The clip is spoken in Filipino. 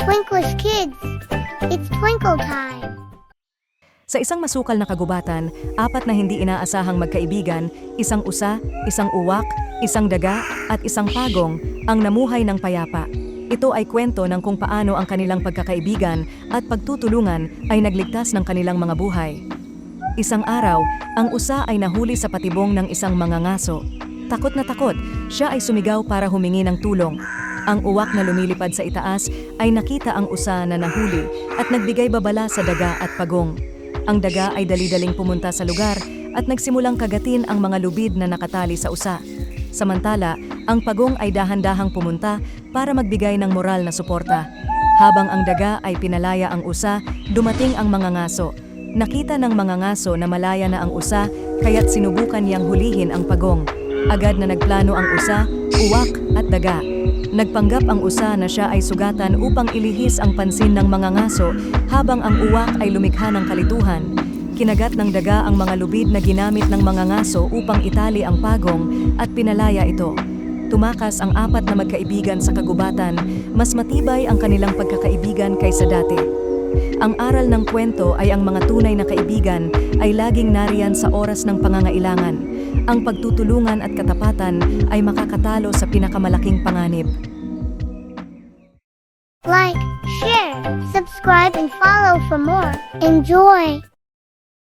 Twinklish kids, it's twinkle time. Sa isang masukal na kagubatan, apat na hindi inaasahang magkaibigan, isang usa, isang uwak, isang daga, at isang pagong, ang namuhay ng payapa. Ito ay kwento ng kung paano ang kanilang pagkakaibigan at pagtutulungan ay nagligtas ng kanilang mga buhay. Isang araw, ang usa ay nahuli sa patibong ng isang mangangaso. Takot na takot, siya ay sumigaw para humingi ng tulong. Ang uwak na lumilipad sa itaas ay nakita ang usa na nahuli at nagbigay babala sa daga at pagong. Ang daga ay dali-daling pumunta sa lugar at nagsimulang kagatin ang mga lubid na nakatali sa usa. Samantala, ang pagong ay dahan-dahang pumunta para magbigay ng moral na suporta. Habang ang daga ay pinalaya ang usa, dumating ang mga ngaso. Nakita ng mga ngaso na malaya na ang usa, kaya't sinubukan niyang hulihin ang pagong. Agad na nagplano ang usa, uwak at daga. Nagpanggap ang usa na siya ay sugatan upang ilihis ang pansin ng mga ngaso habang ang uwak ay lumikha ng kalituhan. Kinagat ng daga ang mga lubid na ginamit ng mga ngaso upang itali ang pagong at pinalaya ito. Tumakas ang apat na magkaibigan sa kagubatan, mas matibay ang kanilang pagkakaibigan kaysa dati. Ang aral ng kwento ay ang mga tunay na kaibigan ay laging nariyan sa oras ng pangangailangan. Ang pagtutulungan at katapatan ay makakatalo sa pinakamalaking panganib. Like, share, subscribe and follow for more. Enjoy!